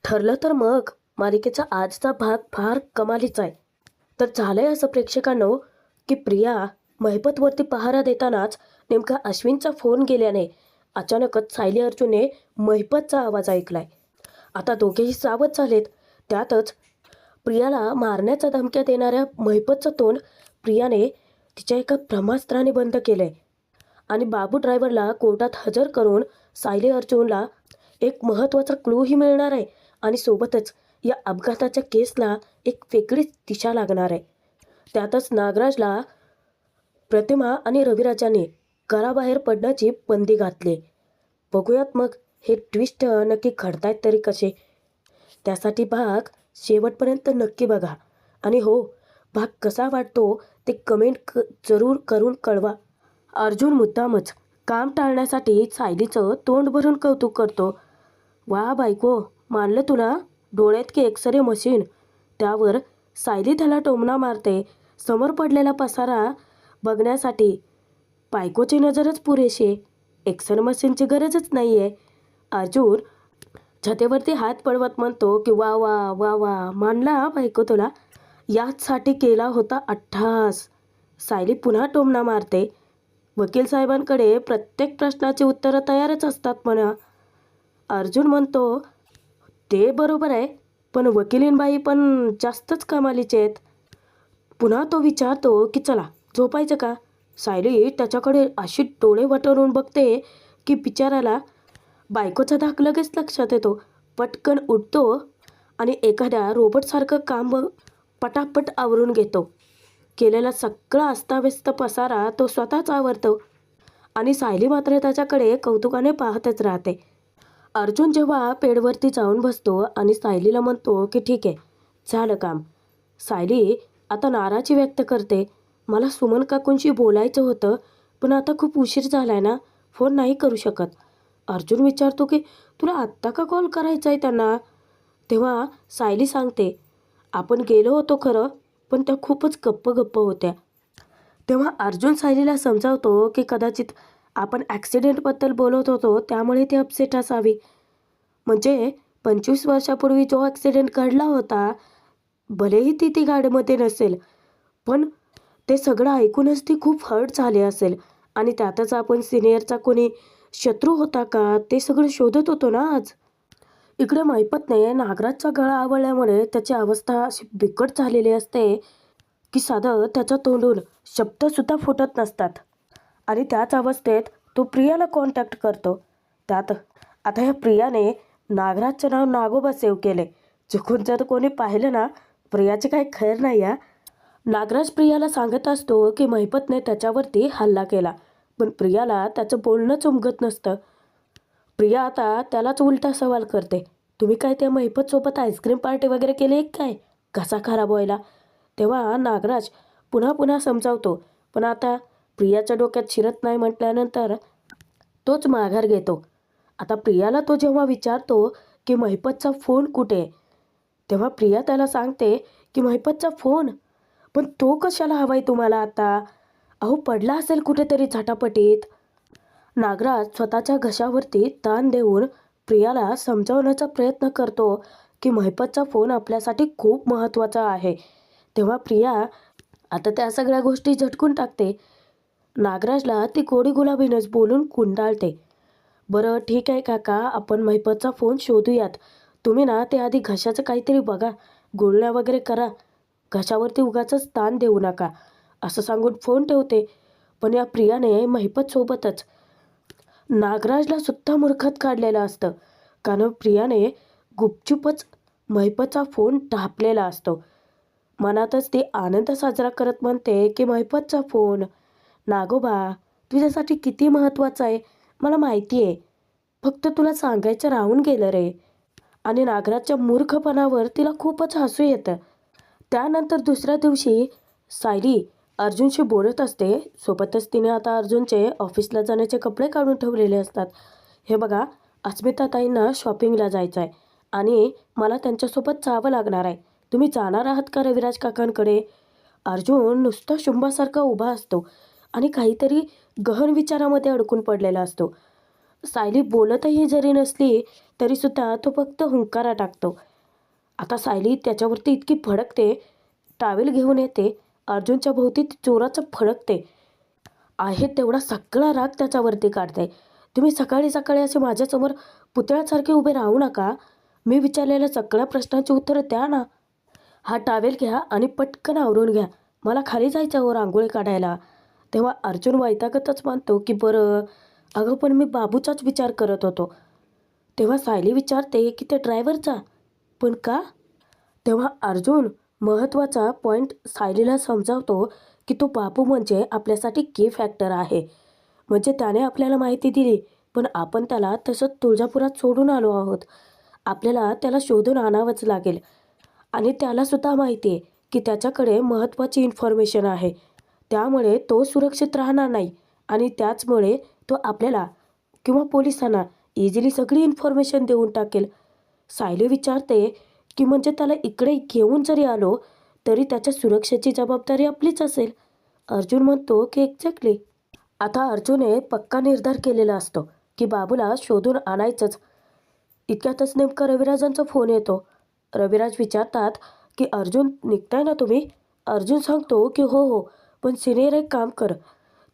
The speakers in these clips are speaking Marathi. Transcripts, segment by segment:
ठरलं तर मग मालिकेचा आजचा भाग फार कमालीचा आहे. तर झालंय असं प्रेक्षकांनो, की प्रिया महिपतवरती पहारा देतानाच नेमका अश्विनचा फोन गेल्याने अचानकच सायली अर्जुनने महिपतचा आवाज ऐकलाय. आता दोघेही सावध झालेत. त्यातच प्रियाला मारण्याच्या धमक्या देणाऱ्या महिपतचं तोंड प्रियाने तिच्या एका ब्रह्मास्त्राने बंद केलंय. आणि बाबू ड्रायव्हरला कोर्टात हजर करून सायली अर्जुनला एक महत्त्वाचा क्लूही मिळणार आहे. आणि सोबतच या अपघाताच्या केसला एक वेगळीच दिशा लागणार आहे. त्यातच नागराजला प्रतिमा आणि रविराजाने घराबाहेर पडण्याची बंदी घातली. बघूयात मग हे ट्विस्ट नक्की घडतायत तरी कसे. त्यासाठी भाग शेवटपर्यंत नक्की बघा. आणि हो, भाग कसा वाटतो ते कमेंट जरूर करून कळवा. अर्जुन मुद्दामच काम टाळण्यासाठी सायलीचं तोंड भरून कौतुक करतो. वा बायको, मानलं तुला. डोळ्यात की एक्सरे मशीन. त्यावर सायली त्याला टोमणा मारते. समोर पडलेला पसारा बघण्यासाठी बायकोची नजरच पुरेशी. एक्सरे मशीनची गरजच नाही आहे. अर्जुन छातीवरती हात पडवत म्हणतो की वा वा वा वा, मानला बायको तुला. याचसाठी केला होता अट्टहास. सायली पुन्हा टोमणा मारते. वकील साहेबांकडे प्रत्येक प्रश्नाची उत्तरं तयारच असतात म्हणा. अर्जुन म्हणतो ते बरोबर आहे, पण वकिलीनबाई पण जास्तच कमालीचे आहेत. पुन्हा तो विचारतो की चला झोपायचं का. सायली त्याच्याकडे अशी डोळे वटरून बघते की बिचाराला बायकोचा धाक लगेच लक्षात येतो. पटकन उठतो आणि एखाद्या रोबोटसारखं काम पटापट आवरून घेतो. केलेला सगळा अस्ताव्यस्त पसारा तो स्वतःच आवरतो. आणि सायली मात्र त्याच्याकडे कौतुकाने पाहतच राहते. अर्जुन जेव्हा पेडवरती जाऊन बसतो आणि सायलीला म्हणतो की ठीक आहे, झालं काम. सायली आता नाराजी व्यक्त करते. मला सुमन काकूंशी बोलायचं होतं, पण आता खूप उशीर झालाय ना, फोन नाही करू शकत. अर्जुन विचारतो की तुला आत्ता का कॉल करायचा आहे त्यांना. तेव्हा सायली सांगते आपण गेलो होतो खरं, पण त्या खूपच गप्प गप्प होत्या. तेव्हा अर्जुन सायलीला समजावतो की कदाचित आपण ॲक्सिडेंटबद्दल बोलत होतो, त्यामुळे ती अपसेट असावी. म्हणजे 25 वर्षापूर्वी जो ॲक्सिडेंट घडला होता, भलेही ती गाडीमध्ये नसेल, पण ते सगळं ऐकूनच ती खूप हर्ट झाली असेल. आणि त्यातच आपण सिनियरचा कोणी शत्रू होता का ते सगळं शोधत होतो ना आज. इकडे महिपतने नागराजचा गळा आवळल्यामुळे त्याची अवस्था अशी बिकट झालेली असते की साधं त्याच्या तोंडून शब्दसुद्धा फुटत नसतात. आणि त्याच अवस्थेत तो प्रियाला कॉन्टॅक्ट करतो. त्यात आता ह्या प्रियाने नागराजचं नाव नागोबा सेव्ह केले. चुकून जर कोणी पाहिलं ना, प्रियाचे काही खैर नाही या. नागराज प्रियाला सांगत असतो की महिपतने त्याच्यावरती हल्ला केला, पण प्रियाला त्याचं बोलणंच उमगत नसतं. प्रिया आता त्यालाच उलटा सवाल करते, तुम्ही काय त्या महिपतसोबत आईस्क्रीम पार्टी वगैरे केली आहे काय, कसा खराब व्हायला. तेव्हा नागराज पुन्हा पुन्हा समजावतो, पण आता प्रियाच्या डोक्यात शिरत नाही म्हटल्यानंतर तोच माघार घेतो. आता प्रियाला तो जेव्हा विचारतो की महिपतचा फोन कुठे, तेव्हा प्रिया त्याला सांगते की महिपतचा फोन, पण तो कशाला हवाय तुम्हाला आता. अहो पडला असेल कुठेतरी झटापटीत. नागराज स्वतःच्या घशावरती ताण देऊन प्रियाला समजावण्याचा प्रयत्न करतो की महिपतचा फोन आपल्यासाठी खूप महत्त्वाचा आहे. तेव्हा प्रिया आता त्या सगळ्या गोष्टी झटकून टाकते. नागराजला ती गोडी गुलाबीनंच बोलून कुंडाळते. बरं ठीक आहे काका, आपण महिपतचा फोन शोधूयात. तुम्ही ना ते आधी घशाचं काहीतरी बघा, गुळण्या वगैरे करा, घशावरती उगाचच ताण देऊ नका, असं सांगून फोन ठेवते. पण या प्रियाने महिपतसोबतच नागराजला सुद्धा मूर्खात काढलेलं असतं. कारण प्रियाने गुपचूपच महिपतचा फोन ढापलेला असतो. मनातच ती आनंद साजरा करत म्हणते की महिपतचा फोन, नागोबा तुझ्यासाठी किती महत्त्वाचा आहे मला माहिती आहे, फक्त तुला सांगायचं राहून गेलं रे. आणि नागराजच्या मूर्खपणावर तिला खूपच हसू येतं. त्यानंतर दुसऱ्या दिवशी सायली अर्जुनशी बोलत असते. सोबतच तिने आता अर्जुनचे ऑफिसला जाण्याचे कपडे काढून ठेवलेले असतात. हे बघा, अस्मिताताईंना शॉपिंगला जायचं आहे आणि मला त्यांच्यासोबत जावं लागणार आहे. तुम्ही जाणार आहात का रविराज काकांकडे. अर्जुन नुसता शुंभासारखा उभा असतो आणि काहीतरी गहन विचारामध्ये अडकून पडलेला असतो. सायली बोलतही जरी नसली तरीसुद्धा तो फक्त हुंकारा टाकतो. आता सायली त्याच्यावरती इतकी भडकते, टावेल घेऊन येते, अर्जुनच्या भोवती ती जोराचं फडकते. आहे तेवढा सगळा राग त्याच्यावरती काढते. तुम्ही सकाळी सकाळी असे माझ्यासमोर पुतळ्यासारखे उभे राहू नका. मी विचारलेल्या सगळ्या प्रश्नांची उत्तरं द्या ना. हा टावेल घ्या आणि पटकन आवरून घ्या. मला खाली जायचं हो रांगोळी काढायला. तेव्हा अर्जुन वैतागतच मानतो की बरं, अगं पण मी बाबूचाच विचार करत होतो. तेव्हा सायली विचारते की ते ड्रायव्हरचा. पण का? तेव्हा अर्जुन महत्त्वाचा पॉईंट सायलीला समजावतो की तो बाबू म्हणजे आपल्यासाठी की फॅक्टर आहे. म्हणजे त्याने आपल्याला माहिती दिली, पण आपण त्याला तसंच तुळजापुरात सोडून आलो आहोत. आपल्याला त्याला शोधून आणावंच लागेल. आणि त्यालासुद्धा माहिती आहे की त्याच्याकडे महत्त्वाची इन्फॉर्मेशन आहे. त्यामुळे तो सुरक्षित राहणार नाही आणि त्याचमुळे तो आपल्याला किंवा पोलिसांना इझिली सगळी इन्फॉर्मेशन देऊन टाकेल. सायली विचारते की म्हणजे त्याला इकडे घेऊन जरी आलो तरी त्याच्या सुरक्षेची जबाबदारी आपलीच असेल. अर्जुन म्हणतो की एक्झॅक्टली. आता अर्जुनने पक्का निर्धार केलेला असतो की बाबूला शोधून आणायचंच. इतक्यातच नेमका रविराजांचा फोन येतो. रविराज विचारतात की अर्जुन निघताय ना तुम्ही? अर्जुन सांगतो की हो हो, पण सिनियर एक काम कर,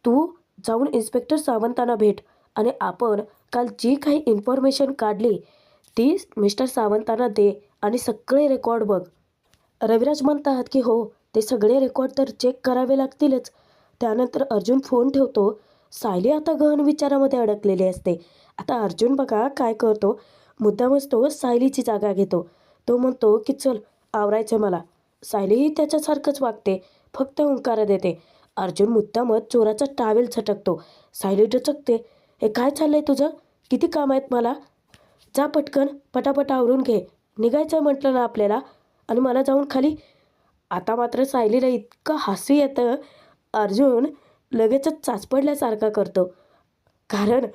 तू जाऊन इन्स्पेक्टर सावंतांना भेट आणि आपण काल जी काही इन्फॉर्मेशन काढली ती मिस्टर सावंतांना दे आणि सगळे रेकॉर्ड बघ. रविराज म्हणतात की हो, ते सगळे रेकॉर्ड तर चेक करावे लागतीलच. त्यानंतर अर्जुन फोन ठेवतो. सायली आता गहन विचारामध्ये अडकलेली असते. आता अर्जुन बघा काय करतो, मुद्दामच तो सायलीची जागा घेतो. तो म्हणतो की चल आवरायचं मला. सायलीही त्याच्यासारखंच वागते, फक्त हुंकारा देते. अर्जुन मुद्दामच चोराचा टावेल झटकतो. सायली डचकते. हे काय चाललंय तुझं? किती काम आहेत मला? जा पटकन पटापट आवरून घे. निघायचं म्हटलं ना आपल्याला, आणि मला जाऊन खाली. आता मात्र सायलीला इतकं हसू येतं. अर्जुन लगेचच चाचपडल्यासारखा करतो, कारण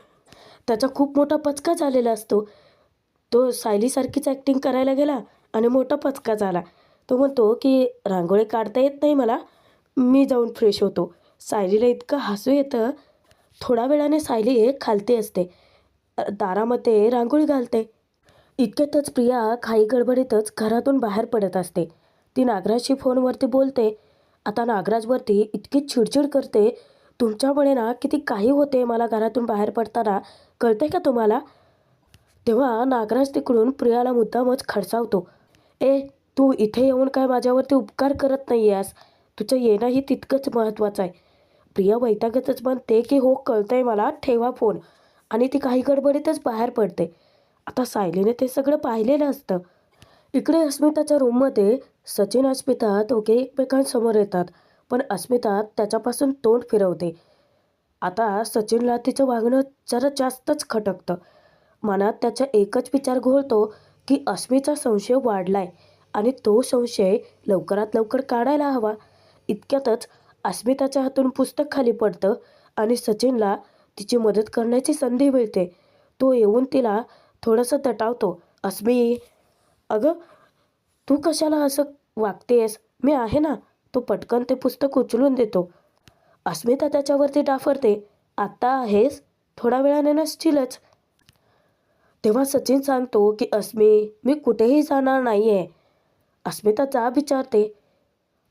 त्याचा खूप मोठा पचका झालेला असतो. तो सायलीसारखीच ॲक्टिंग करायला गेला आणि मोठा पचका झाला. तो म्हणतो की रांगोळी काढता येत नाही मला, मी जाऊन फ्रेश होतो. सायलीला इतकं हसू येतं. थोड्या वेळाने सायली खालती असते, दारामध्ये रांगोळी घालते. इतक्यातच प्रिया घाई गडबडीतच घरातून बाहेर पडत असते. ती नागराजशी फोनवरती बोलते. आता नागराजवरती इतकी चिडचिड करते, तुमच्यामुळे ना किती काही होते मला घरातून बाहेर पडताना, कळते का तुम्हाला? तेव्हा नागराज तिकडून प्रियाला मुद्दामच खडसावतो. ए, तू इथे येऊन काय माझ्यावरती उपकार करत नाही आहेस? तुझं येणंही तितकंच महत्त्वाचं आहे. प्रिया वैतागतच म्हणते की हो कळतंय मला, ठेवा फोन. आणि ती काही गडबडीतच बाहेर पडते. आता सायलीने ते सगळं पाहिलेलं असतं. इकडे अस्मिताच्या रूममध्ये सचिन अस्मिता दोघे एकमेकांसमोर येतात, पण अस्मिता त्याच्यापासून तोंड फिरवते. आता सचिनला तिचं वागणं जरा जास्तच खटकतं. मनात त्याचा एकच विचार घोळतो की अस्मिता संशय वाढलाय आणि तो संशय लवकरात लवकर काढायला हवा. इतक्यातच अस्मिताच्या हातून पुस्तक खाली पडतं आणि सचिनला तिची मदत करण्याची संधी मिळते. तो येऊन तिला थोडंसं दटावतो. अस्मी, अगं तू कशाला असं वागतेस? मी आहे ना. तो पटकन ते पुस्तक उचलून देतो. अस्मिता त्याच्यावरती डाफरते. आत्ता आहेस, थोड्या वेळाने नसशीलच. तेव्हा सचिन सांगतो की अस्मी, मी कुठेही जाणार नाही आहे. अस्मिता जा विचारते.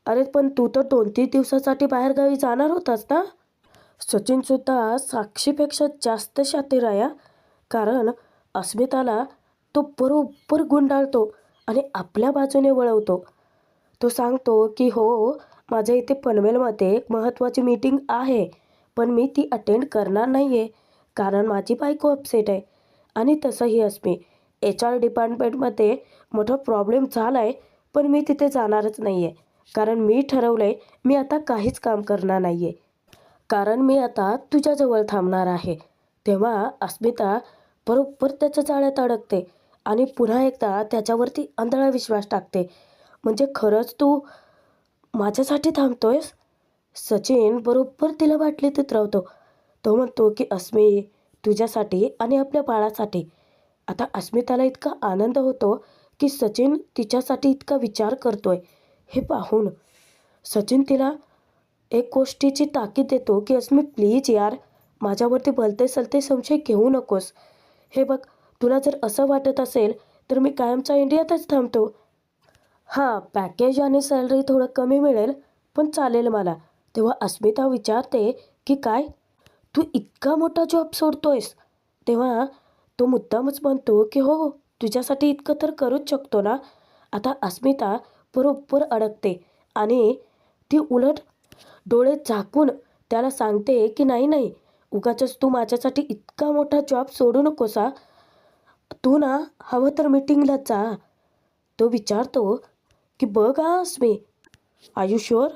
अरे पण तू तर 2-3 दिवसासाठी बाहेरगावी जाणार होतास ना? सचिनसुद्धा साक्षीपेक्षा जास्त शातीर आहे, कारण अस्मिताला तो बरोबर गुंडाळतो आणि आपल्या बाजूने वळवतो. तो सांगतो की हो, माझ्या इथे पनवेलमध्ये एक महत्त्वाची मीटिंग आहे, पण मी ती अटेंड करणार नाही आहे, कारण माझी बायको अपसेट आहे. आणि तसंही अस्मी, HR डिपार्टमेंटमध्ये मोठा प्रॉब्लेम झाला आहे, पण मी तिथे जाणारच नाही आहे. कारण मी ठरवलं आहे, मी आता काहीच काम करणार नाही आहे. कारण मी आता तुझ्याजवळ थांबणार आहे. तेव्हा अस्मिता बरोबर त्याच्या जाळ्यात अडकते आणि पुन्हा एकदा त्याच्यावरती आंधळा विश्वास टाकते. म्हणजे खरंच तू माझ्यासाठी थांबतोयस? सचिन बरोबर तिला बाटलीत उतरवतो. तो म्हणतो की अस्मी, तुझ्यासाठी आणि आपल्या बाळासाठी. आता अस्मिताला इतका आनंद होतो की सचिन तिच्यासाठी इतका विचार करतोय हे पाहून. सचिन तिला एक गोष्टीची ताकीद देतो की अस्मी प्लीज यार, माझ्यावरती भलते सलते संशय घेऊ नकोस. हे बघ, तुला जर असं वाटत असेल तर मी कायमचा इंडियातच थांबतो. हां, पॅकेज आणि सॅलरी थोडं कमी मिळेल, पण चालेल मला. तेव्हा अस्मिता विचारते की काय, तू इतका मोठा जॉब सोडतोयस? तेव्हा तो मुद्दामच म्हणतो की हो, तुझ्यासाठी इतकं तर करूच शकतो ना. आता अस्मिता बरोबर अडकते आणि ती उलट डोळे झाकून त्याला सांगते की नाही नाही, उगाचच तू माझ्यासाठी इतका मोठा जॉब सोडू नकोस हा. तू ना हवं तर मीटिंगला जा. तो विचारतो की बघ हा अस्मी, आर यू शुअर?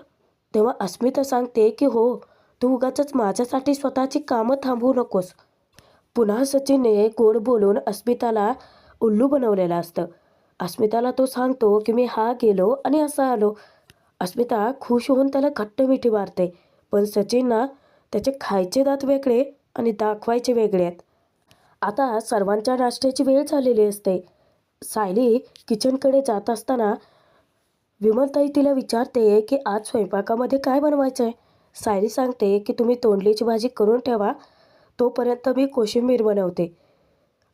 तेव्हा अस्मिता सांगते की हो, तू उगाचच माझ्यासाठी स्वतःची कामं थांबवू नकोस. पुन्हा सचिनने गोड बोलून अस्मिताला उल्लू बनवलेलं असतं. अस्मिताला तो सांगतो की मी हा गेलो आणि असा आलो. अस्मिता खुश होऊन त्याला घट्ट मिठी मारते. पण सचिन ना, त्याचे खायचे दात वेगळे आणि दाखवायचे वेगळे आहेत. आता सर्वांच्या नाश्त्याची वेळ झालेली असते. सायली किचनकडे जात असताना विमलताई तिला विचारते की आज स्वयंपाकामध्ये काय बनवायचं आहे. सायली सांगते की तुम्ही तोंडलीची भाजी करून ठेवा, तोपर्यंत मी कोशिंबीर बनवते.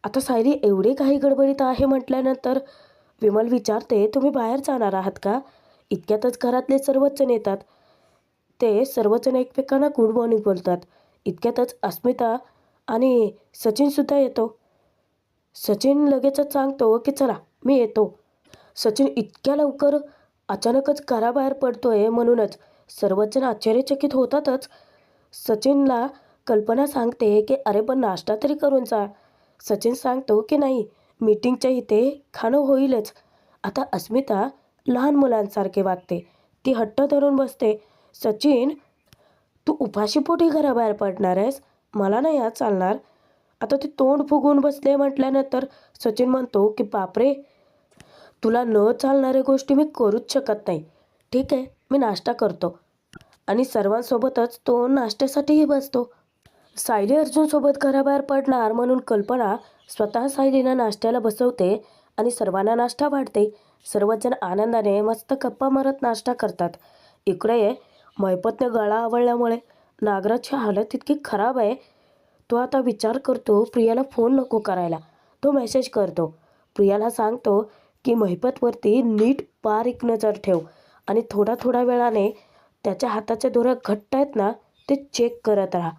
आता सायली एवढी काही गडबडीत आहे म्हटल्यानंतर विमल विचारते, तुम्ही बाहेर जाणार आहात का? इतक्यातच घरातले सर्वच जण येतात. ते सर्वजण एकमेकांना गुड मॉर्निंग बोलतात. इतक्यातच अस्मिता आणि सचिनसुद्धा येतो. सचिन लगेचच सांगतो की चला मी येतो. सचिन इतक्या लवकर अचानकच घराबाहेर पडतोय म्हणूनच सर्वजण आश्चर्यचकित होतातच. सचिनला कल्पना सांगते की अरे पण नाश्ता तरी करून जा. सचिन सांगतो की नाही, मीटिंगच्या इथे खाणं होईलच. आता अस्मिता लहान मुलांसारखे वागते. ती हट्ट धरून बसते. सचिन, तू उपाशीपोटी घराबाहेर पडणार आहेस? मला नाही आज चालणार. आता ती तोंड फुगवून बसले म्हटल्यानंतर सचिन म्हणतो की बापरे, तुला न चालणाऱ्या गोष्टी मी करूच शकत नाही. ठीक आहे, मी नाश्ता करतो. आणि सर्वांसोबतच तो नाश्त्यासाठीही बसतो. सायली अर्जुनसोबत घराबाहेर पडणार म्हणून कल्पना स्वतः सायलीला नाश्त्याला बसवते आणि सर्वांना नाश्ता वाढते. सर्वजण आनंदाने मस्त गप्पा मारत नाश्ता करतात. इकडे महिपतने गळा आवळल्यामुळे नागराजची हालत इतकी खराब आहे. तो आता विचार करतो प्रियाला फोन नको करायला. तो मेसेज करतो. प्रियाला सांगतो की महिपतवरती नीट बारीक नजर ठेव आणि थोडा थोडा वेळाने त्याच्या हाताच्या दोऱ्या घट्ट आहेत ना, ते चेक करत राहा.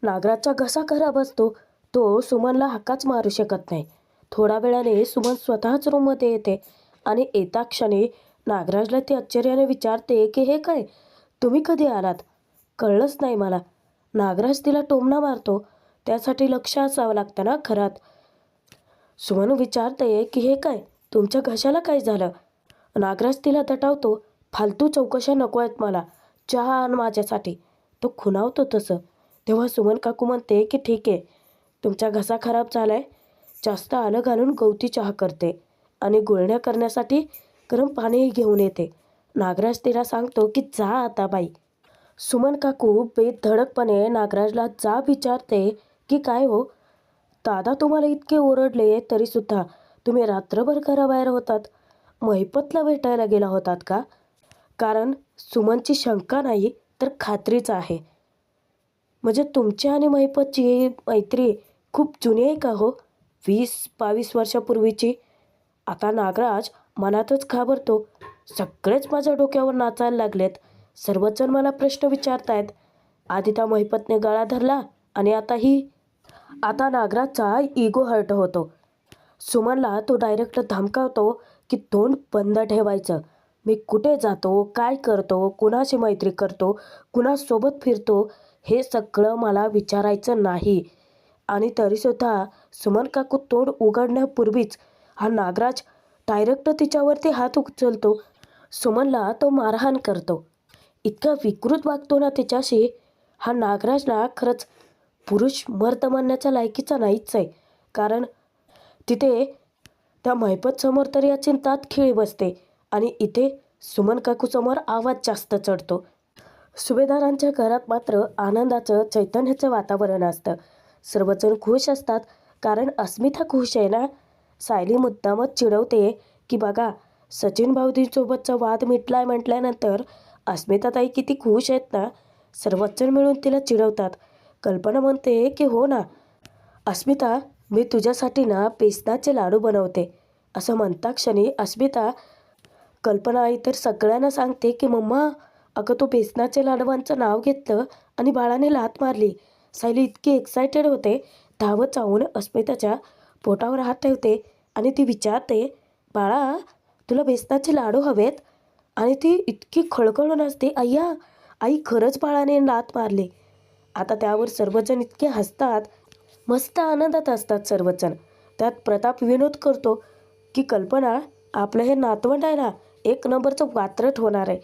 नागराजचा घसा खराब असतो. तो सुमनला हाकाच मारू शकत नाही. थोड्या वेळाने सुमन स्वतःच रूममध्ये येते आणि येता क्षणी नागराजला ती आश्चर्याने विचारते की हे काय, तुम्ही कधी आलात? कळलंच नाही मला. नागराज तिला टोमणा मारतो. त्यासाठी लक्ष असावं लागतं ना घरात. सुमन विचारते की हे काय, तुमच्या घशाला काय झालं? नागराज तिला दटावतो. फालतू चौकशा नको आहेत मला. चहा आण माझ्यासाठी. तो खुणावतो तसं. तेव्हा सुमन काकू म्हणते की ठीक आहे, तुमचा घसा खराब झालाय, जास्त आलं घालून गवती चहा करते आणि गुळण्या करण्यासाठी गरम पाणीही घेऊन येते. नागराज तिला सांगतो की जा आता बाई. सुमन काकू बेधडकपणे नागराजला जा विचारते की काय हो, दादा तुम्हाला इतके ओरडले तरीसुद्धा तुम्ही रात्रभर घराबाहेर होतात. महिपतला भेटायला गेला होतात का? कारण सुमनची शंका नाही तर खात्रीच आहे. म्हणजे तुमची आणि महिपतची मैत्री खूप जुनी आहे का हो? 20-22 वर्षापूर्वीची. आता नागराज मनातच घाबरतो. सगळेच माझ्या डोक्यावर नाचायला लागलेत. सर्वजण मला प्रश्न विचारतायत. आधी त्या महिपतने गळा धरला आणि आता नागराजचा इगो हर्ट होतो. सुमनला तो डायरेक्ट धमकावतो की तोंड बंद ठेवायचं. मी कुठे जातो, काय करतो, कुणाशी मैत्री करतो, कुणासोबत फिरतो, हे सगळं मला विचारायचं नाही. आणि तरीसुद्धा सुमन काकू तोंड उघडण्यापूर्वीच हा नागराज डायरेक्ट तिच्यावरती हात उचलतो. सुमनला तो मारहाण करतो. इतका विकृत वागतो ना तिच्याशी. हा नागराजला खरंच पुरुष मर्द म्हणण्याच्या लायकीचा नाहीच आहे. कारण तिथे त्या महिपतसमोर तर या चिंतात खिळी बसते आणि इथे सुमन काकूसमोर आवाज जास्त चढतो. सुभेदारांच्या घरात मात्र आनंदाचं, चैतन्याचं वातावरण असतं. सर्वजण खुश असतात कारण अस्मिता खुश आहे ना. सायली मुद्दामच चिडवते की बघा, सचिन भाऊजींसोबतचा वाद मिटलाय म्हटल्यानंतर अस्मिताताई किती खुश आहेत ना. सर्वजण मिळून तिला चिडवतात. कल्पना म्हणते की हो ना अस्मिता, मी तुझ्यासाठी ना बेसनाचे लाडू बनवते. असं म्हणता क्षणी अस्मिता कल्पना इतर सगळ्यांना सांगते की मम्मा, अगं तो बेसनाच्या लाडवांचं नाव घेतलं आणि बाळाने लाथ मारली. सायली इतकी एक्सायटेड होते, धावत जाऊन अस्मिताच्या पोटावर हात ठेवते आणि ती विचारते, बाळा तुला बेसनाचे लाडू हवेत? आणि ती इतकी खळखळून असते, अय्या आई खरंच बाळाने लाथ मारली. आता त्यावर सर्वजण इतके हसतात, मस्त आनंदात असतात सर्वजण. त्यात प्रताप विनोद करतो की कल्पना, आपलं हे नातवंड आहे ना, एक नंबरचं वात्रट होणार आहे.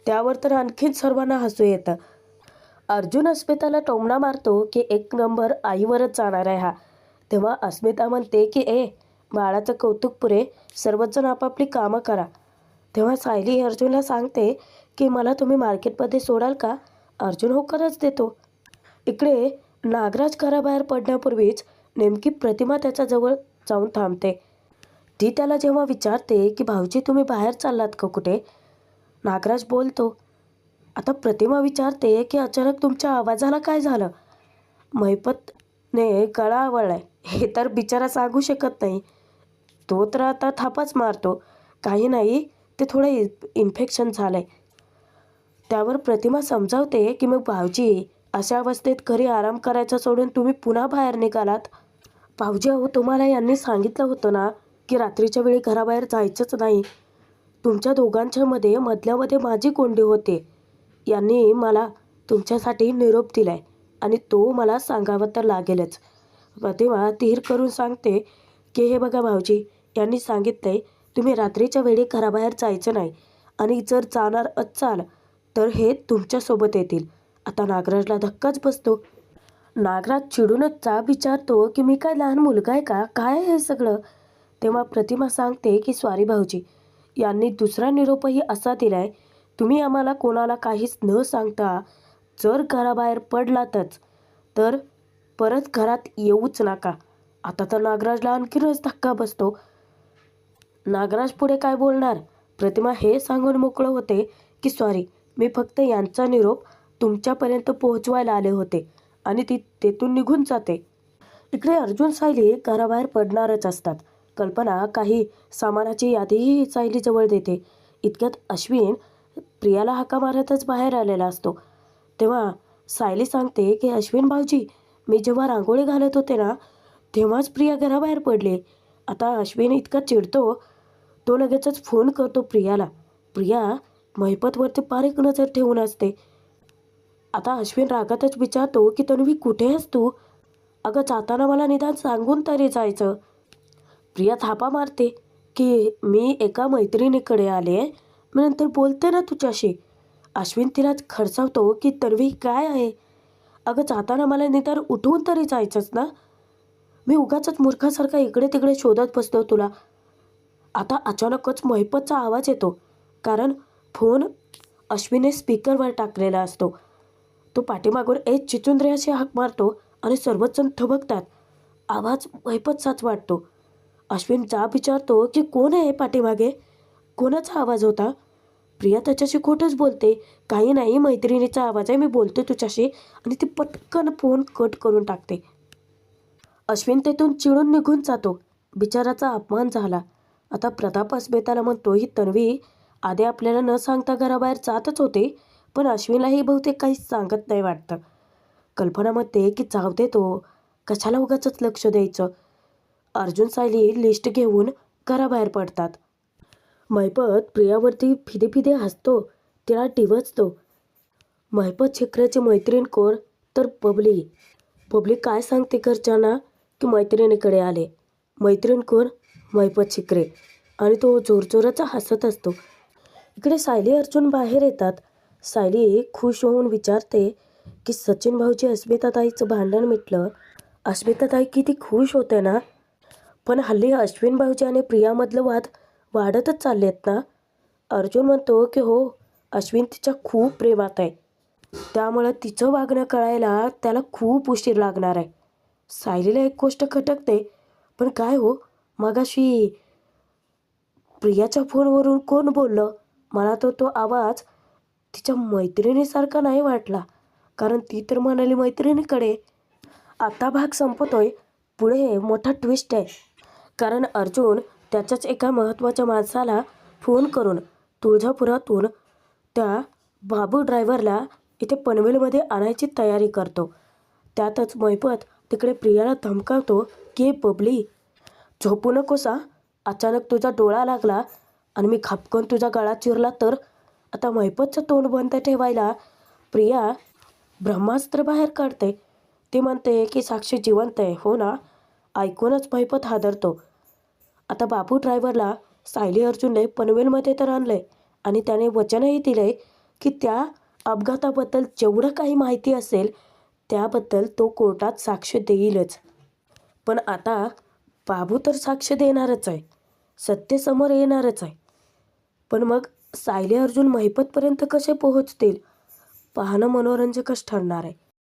त्यावर तर आणखीन सर्वांना हसू येतं. अर्जुन अस्मिताला टोमणा मारतो की एक नंबर आईवरच जाणार आहे हा. तेव्हा अस्मिता म्हणते की बाळाचं कौतुक पुरे, सर्वजण आपापली कामं करा. तेव्हा सायली अर्जुनला सांगते की मला तुम्ही मार्केटमध्ये सोडाल का? अर्जुन होकारच देतो. इकडे नागराज घराबाहेर पडण्यापूर्वीच नेमकी प्रतिमा त्याच्याजवळ जाऊन थांबते. ती त्याला जेव्हा विचारते की भाऊजी तुम्ही बाहेर चाललात का कुठे? नागराज बोलतो. आता प्रतिमा विचारते की अचानक तुमच्या आवाजाला काय झालं? महिपतने गळा आवळलाय हे तर बिचारा सांगू शकत नाही. तो तर आता थापाच मारतो, काही नाही ते थोडं इन्फेक्शन झालंय. त्यावर प्रतिमा समजावते की मग भाऊजी, अशा अवस्थेत घरी आराम करायचा सोडून तुम्ही पुन्हा बाहेर निघालात? भाऊजी अहो, तुम्हाला यांनी सांगितलं होतं ना की रात्रीच्या वेळी घराबाहेर जायचंच नाही. तुमच्या दोघांच्या मध्ये मधल्यामध्ये माझी कोंडी होते. यांनी मला तुमच्यासाठी निरोप दिलाय आणि तो मला सांगावा तर लागेलच. प्रतिमा धीर करून सांगते की हे बघा भाऊजी, यांनी सांगितलंय तुम्ही रात्रीच्या वेळी घराबाहेर जायचं नाही आणि जर जाणार असाल तर हे तुमच्यासोबत येतील. आता नागराजला धक्काच बसतो. नागराज चिडूनच जाब विचारतो की मी काय लहान मुलगा आहे का? काय आहे हे सगळं? तेव्हा प्रतिमा सांगते की सॉरी भाऊजी, यांनी दुसरा निरोपही असा दिलाय, तुम्ही आम्हाला कोणाला काहीच न सांगता जर घराबाहेर पडलातच तर परत घरात येऊच नका. आता तर नागराजला आणखीनच धक्का बसतो. नागराज पुढे काय बोलणार? प्रतिमा हे सांगून मोकळं होते की सॉरी, मी फक्त यांचा निरोप तुमच्यापर्यंत पोहोचवायला आले होते आणि ती तेथून निघून जाते. इकडे अर्जुन सायली घराबाहेर पडणारच असतात. कल्पना काही सामानाची यादीही सायलीजवळ देते. इतक्यात अश्विन प्रियाला हाका मारतच बाहेर आलेला असतो. तेव्हा सायली सांगते की अश्विन भाऊजी, मी जेव्हा रांगोळी घालत होते ना तेव्हाच प्रिया घराबाहेर पडली. आता अश्विन इतका चिडतो, तो लगेचच फोन करतो प्रियाला. प्रिया महिपतवरती बारीक नजर ठेवून असते. आता अश्विन रागातच विचारतो की तन्वी कुठे आहेस तू? अगं जाताना मला निदान सांगून तरी जायचं. प्रिया थापा मारते की मी एका मैत्रिणीकडे आले, मी नंतर बोलते ना तुझ्याशी. अश्विन तिला खडसावतो की तन्वी काय आहे? अगं जाताना मला निदान उठवून तरी जायचंच ना. मी उगाचच मूर्खासारखा इकडे तिकडे शोधत बसतो तुला. आता अचानकच महिपतचा आवाज येतो, कारण फोन अश्विनने स्पीकरवर टाकलेला असतो. तो पाठीमागून चिचुंद्रे अशी हाक मारतो आणि सर्वच जण थबकतात. आवाज महिपतचाच वाटतो. अश्विन जाब विचारतो की कोण आहे पाठीमागे? कोणाचा आवाज होता? प्रिया त्याच्याशी खोटंच बोलते, काही नाही मैत्रिणीचा आवाज आहे, मी बोलते तुझ्याशी, आणि ती पटकन फोन कट करून टाकते. अश्विन तेथून चिडून निघून जातो. बिचाराचा अपमान झाला. आता प्रताप अस्मिताला म्हणतो ही तन्वी आधी आपल्याला न सांगता घराबाहेर जातच होते, पण अश्विनलाही बहुतेक काहीच सांगत नाही वाटतं. कल्पना म्हणते की जाऊ दे, तो कशाला उगाचच लक्ष द्यायचं. अर्जुन सायली लिस्ट घेऊन घराबाहेर पडतात. महिपत प्रियावरती फिदे फिदे हसतो, तिला डिवचतो. महिपत शिखराची मैत्रीण कोण? तर बबली. बबली काय सांगते घरच्यांना की मैत्रिणीकडे आले. मैत्रीण कोण? महिपत शिखरे. आणि तो जोरजोराचा हसत असतो. इकडे सायली अर्जुन बाहेर येतात. सायली खुश होऊन विचारते की सचिन भाऊजी अस्मिताताईचं भांडण मिटलं. अस्मिताताई किती खुश होते ना. पण हल्ली अश्विन भाऊजी आणि प्रियामधलं वाद वाढतच चालले आहेत ना. अर्जुन म्हणतो की हो, अश्विन तिच्या खूप प्रेमात आहे, त्यामुळं तिचं वागणं कळायला त्याला खूप उशीर लागणार आहे. सायलीला एक गोष्ट खटकते, पण काय हो, मगाशी प्रियाच्या फोनवरून कोण बोललं? मला तर तो आवाज तिच्या मैत्रिणीसारखा नाही वाटला. कारण ती तर म्हणाली मैत्रिणीकडे. आता भाग संपतोय. पुढे मोठा ट्विस्ट आहे. कारण अर्जुन त्याच्याच एका महत्त्वाच्या माणसाला फोन करून तुळजापुरातून त्या बाबू ड्रायव्हरला इथे पनवेलमध्ये आणायची तयारी करतो. त्यातच महिपत तिकडे प्रियाला धमकावतो की बबली, झोपू नकोसा, अचानक तुझा डोळा लागला आणि मी खापकन तुझा गळा चिरला तर. आता महिपतचं तोंड बंद ठेवायला प्रिया ब्रह्मास्त्र बाहेर काढते. ती म्हणते की साक्षी जिवंत आहे, हो ना. ऐकूनच महिपत हादरतो. आता बाबू ड्रायव्हरला सायली अर्जुनने पनवेलमध्ये तर आणलंय आणि त्याने वचनही दिलंय की त्या अपघाताबद्दल जेवढं काही माहिती असेल त्याबद्दल तो कोर्टात साक्ष देईलच. पण आता बाबू तर साक्ष देणारच आहे, सत्य समोर येणारच आहे. पण मग सायली अर्जुन महिपतपर्यंत कसे पोहोचतील पाहणं मनोरंजकच ठरणार आहे.